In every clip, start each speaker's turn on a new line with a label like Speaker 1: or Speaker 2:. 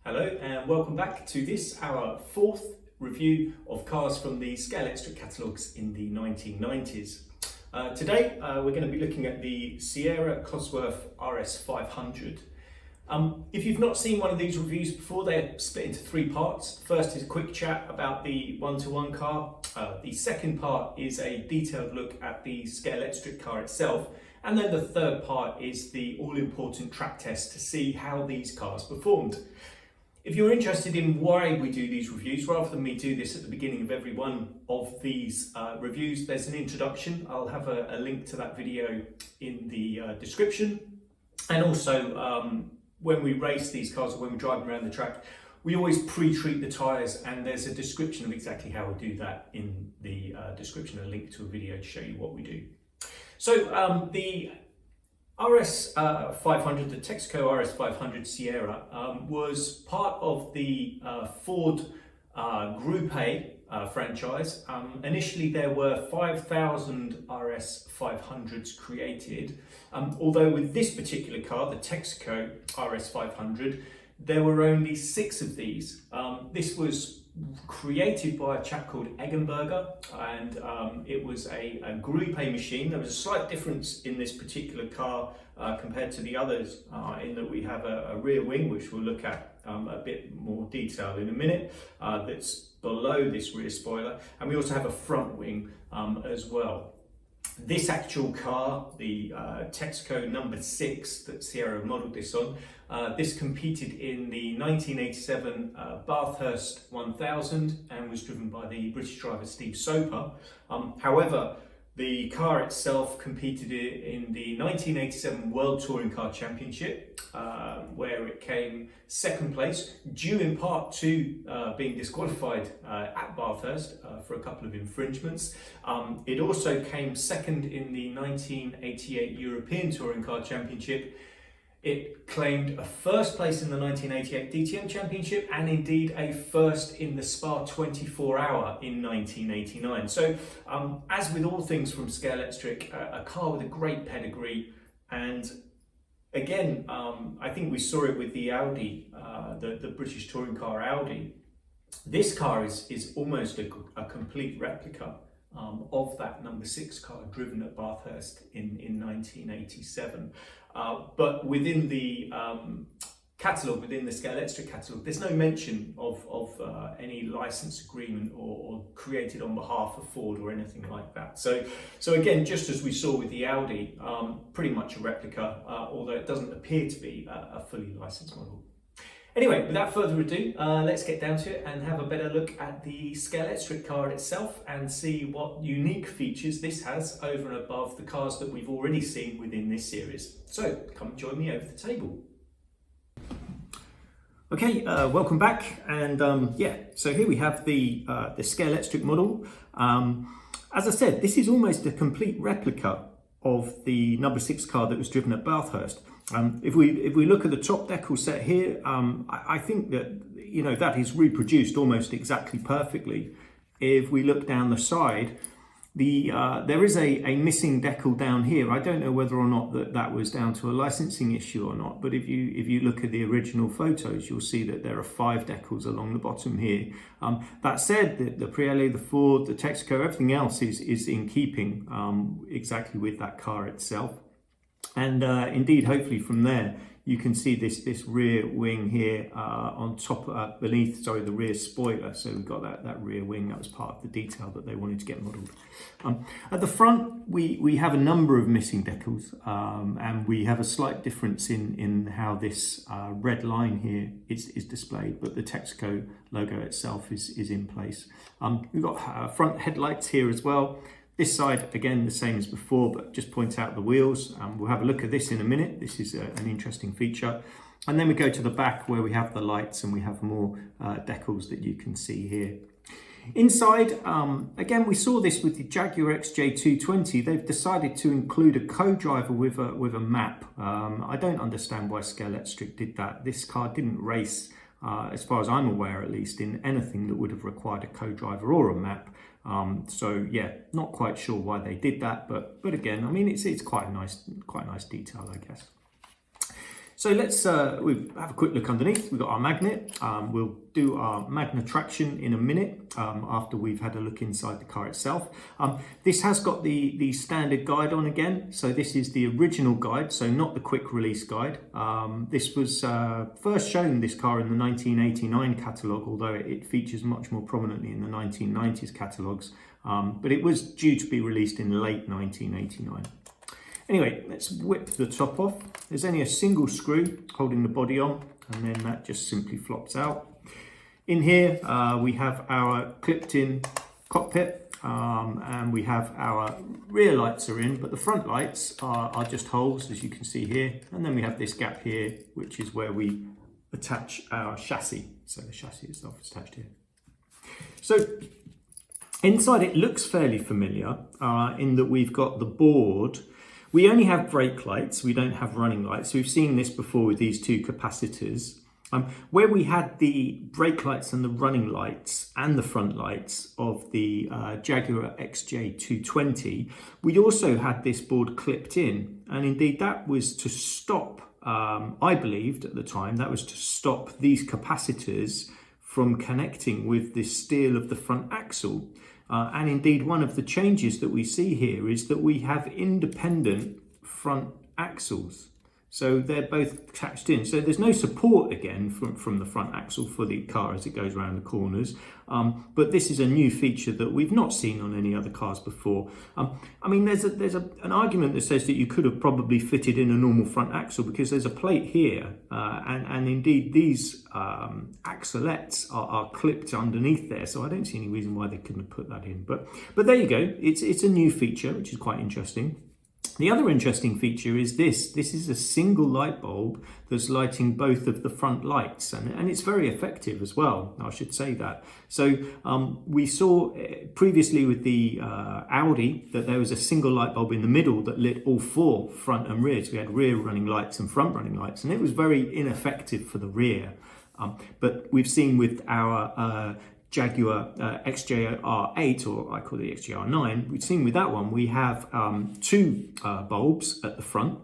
Speaker 1: Hello and welcome back to this, our fourth review of cars from the Scalextric catalogues in the 1990s. Today we're going to be looking at the Sierra Cosworth RS500. If you've not seen one of these reviews before, they're split into three parts. First is a quick chat about the one-to-one car. The second part is a detailed look at the Scalextric car itself. And then the third part is the all-important track test to see how these cars performed. If you're interested in why we do these reviews, rather than me do this at the beginning of every one of these reviews, there's an introduction. I'll have a link to that video in the description. And also, when we race these cars or when we're driving around the track, we always pre-treat the tyres, and there's a description of exactly how we do that in the description, a link to a video to show you what we do. So the RS500, the Texaco RS500 Sierra, was part of the Ford Group A franchise. Initially there were 5,000 RS500s created, although with this particular car, the Texaco RS500, there were only 6 of these. This was created by a chap called Eggenberger, and it was a Group A machine. There was a slight difference in this particular car compared to the others, in that we have a rear wing, which we'll look at a bit more detail in a minute, that's below this rear spoiler, and we also have a front wing as well. This actual car, the Texaco number 6 that Sierra modelled this on, this competed in the 1987 Bathurst 1000 and was driven by the British driver Steve Soper. However, the car itself competed in the 1987 World Touring Car Championship, where it came second place, due in part to being disqualified at Bathurst for a couple of infringements. It also came second in the 1988 European Touring Car Championship. It claimed a first place in the 1988 DTM Championship and indeed a first in the Spa 24-hour in 1989. So as with all things from Scalextric, a car with a great pedigree, and again, I think we saw it with the Audi, the British touring car Audi. This car is almost a complete replica of that number 6 car driven at Bathurst in 1987. But within the catalogue, within the Scalextric catalogue, there's no mention of any license agreement or created on behalf of Ford or anything like that. So again, just as we saw with the Audi, pretty much a replica, although it doesn't appear to be a fully licensed model. Anyway, without further ado, let's get down to it and have a better look at the Scalextric car itself and see what unique features this has over and above the cars that we've already seen within this series. So come and join me over the table. Okay, welcome back, and so here we have the Scalextric model. As I said, this is almost a complete replica of the number 6 car that was driven at Bathurst. If we look at the top decal set here, I think that that is reproduced almost exactly perfectly. If we look down the side, there is a missing decal down here. I don't know whether or not that was down to a licensing issue or not, but if you look at the original photos, you'll see that there are 5 decals along the bottom here. That said, the Priele, the Ford, the Texaco, everything else is in keeping exactly with that car itself. And indeed, hopefully from there, you can see this rear wing here on top, beneath, the rear spoiler. So we've got that rear wing. That was part of the detail that they wanted to get modelled. At the front, we have a number of missing decals, and we have a slight difference in how this red line here is displayed, but the Texaco logo itself is in place. We've got front headlights here as well. This side, again, the same as before, but just point out the wheels. We'll have a look at this in a minute. This is an interesting feature. And then we go to the back where we have the lights and we have more decals that you can see here. Inside, again, we saw this with the Jaguar XJ220. They've decided to include a co-driver with a map. I don't understand why Scalextric did that. This car didn't race, as far as I'm aware at least, in anything that would have required a co-driver or a map. So yeah, not quite sure why they did that, but again, I mean, it's quite a nice detail, I guess. So let's we have a quick look underneath. We've got our magnet. We'll do our magnet traction in a minute after we've had a look inside the car itself. This has got the standard guide on again. So this is the original guide, so not the quick release guide. This was first shown, this car, in the 1989 catalogue, although it features much more prominently in the 1990s catalogues. But it was due to be released in late 1989. Anyway, let's whip the top off. There's only a single screw holding the body on, and then that just simply flops out. In here, we have our clipped-in cockpit, and we have our rear lights are in, but the front lights are just holes, as you can see here. And then we have this gap here, which is where we attach our chassis. So the chassis itself is attached here. So inside it looks fairly familiar in that we've got the board. We only have brake lights, we don't have running lights. We've seen this before with these two capacitors. Where we had the brake lights and the running lights and the front lights of the Jaguar XJ220, we also had this board clipped in. And indeed that was to stop, I believed at the time, that was to stop these capacitors from connecting with the steel of the front axle. And indeed, one of the changes that we see here is that we have independent front axles. So they're both attached in. So there's no support again from the front axle for the car as it goes around the corners. But this is a new feature that we've not seen on any other cars before. I mean, there's an argument that says that you could have probably fitted in a normal front axle because there's a plate here. And indeed, these axlettes are clipped underneath there. So I don't see any reason why they couldn't have put that in. But there you go. It's a new feature, which is quite interesting. The other interesting feature is this. This is a single light bulb that's lighting both of the front lights, and it's very effective as well, I should say that. So we saw previously with the Audi that there was a single light bulb in the middle that lit all four front and rear. So we had rear running lights and front running lights, and it was very ineffective for the rear. But we've seen with our Jaguar XJR8, or I call it XJR9, we've seen with that one, we have two bulbs at the front,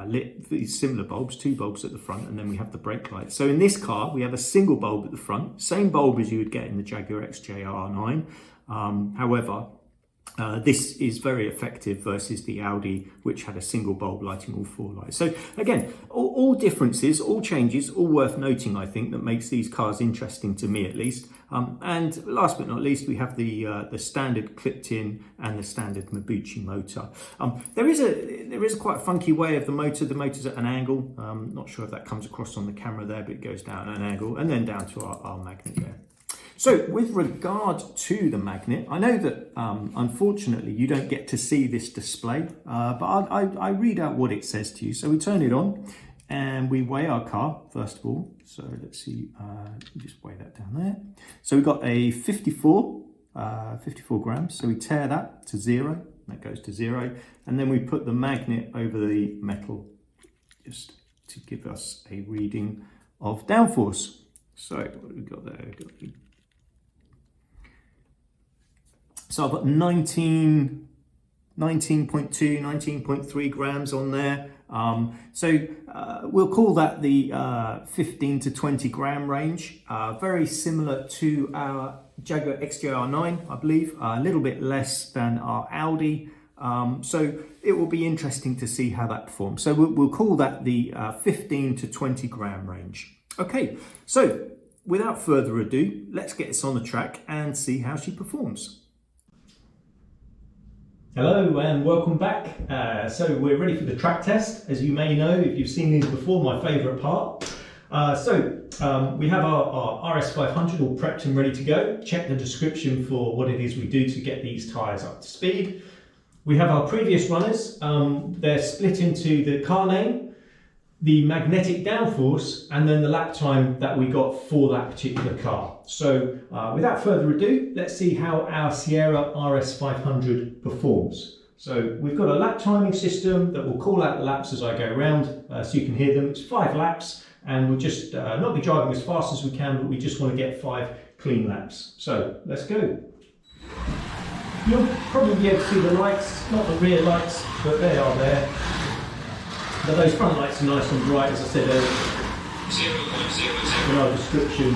Speaker 1: lit, these similar bulbs, two bulbs at the front, and then we have the brake lights. So in this car, we have a single bulb at the front, same bulb as you would get in the Jaguar XJR9. However, this is very effective versus the Audi, which had a single bulb lighting all four lights. So again, all differences, all changes, all worth noting, I think, that makes these cars interesting to me at least. And last but not least, we have the standard clipped-in and the standard Mabuchi motor. There is a quite funky way of the motor. The motor's at an angle. Not sure if that comes across on the camera there, but it goes down at an angle and then down to our magnet there. So with regard to the magnet, I know that unfortunately you don't get to see this display, but I read out what it says to you. So we turn it on and we weigh our car first of all. So let's see, just weigh that down there. So we've got a 54 grams. So we tear that to 0, that goes to 0. And then we put the magnet over the metal just to give us a reading of downforce. So what have we got there? So I've got 19.2, 19.3 grams on there. We'll call that the 15 to 20 gram range. Very similar to our Jaguar XJR9, I believe. A little bit less than our Audi. So it will be interesting to see how that performs. So we'll call that the 15 to 20 gram range. Okay, so without further ado, let's get this on the track and see how she performs. Hello and welcome back. So we're ready for the track test. As you may know, if you've seen these before, my favourite part. We have our RS500 all prepped and ready to go. Check the description for what it is we do to get these tyres up to speed. We have our previous runners. They're split into the car name, the magnetic downforce, and then the lap time that we got for that particular car. So without further ado, let's see how our Sierra RS500 performs. So we've got a lap timing system that will call out the laps as I go around, so you can hear them. It's 5 laps, and we'll just not be driving as fast as we can, but we just want to get 5 clean laps. So let's go. You'll probably be able to see the lights, not the rear lights, but they are there. But those front lights are nice and bright, as I said earlier in our description.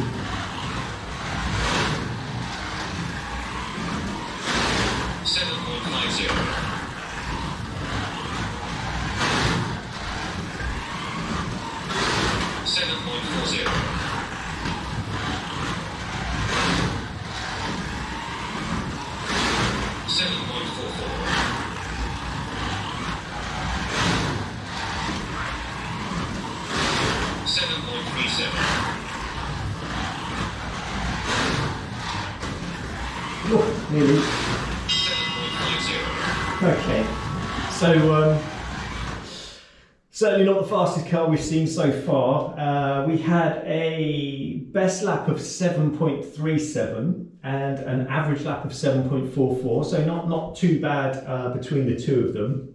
Speaker 1: Oh, nearly. Okay, so certainly not the fastest car we've seen so far. We had a best lap of 7.37 and an average lap of 7.44, so not too bad between the two of them.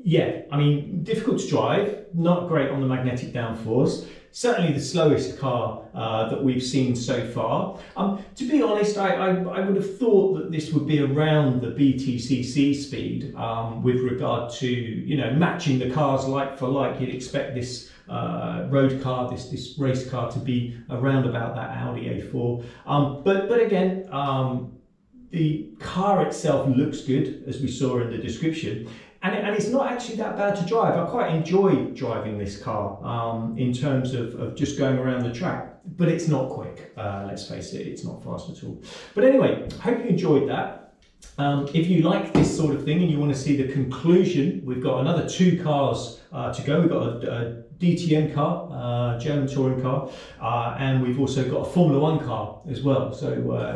Speaker 1: Yeah, I mean, difficult to drive, not great on the magnetic downforce. Certainly the slowest car that we've seen so far. To be honest, I would have thought that this would be around the BTCC speed with regard to, you know, matching the cars like for like. You'd expect this road car, this race car, to be around about that Audi A4. But again, the car itself looks good, as we saw in the description. And it's not actually that bad to drive. I quite enjoy driving this car in terms of just going around the track, but it's not quick. Let's face it, it's not fast at all. But anyway, I hope you enjoyed that. If you like this sort of thing and you want to see the conclusion, we've got another 2 cars to go. We've got a DTM car, German touring car, and we've also got a Formula 1 car as well. So,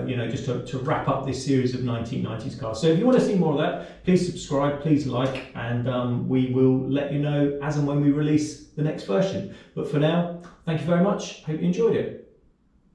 Speaker 1: you know, just to wrap up this series of 1990s cars. So if you want to see more of that, please subscribe, please like, and we will let you know as and when we release the next version. But for now, thank you very much. Hope you enjoyed it.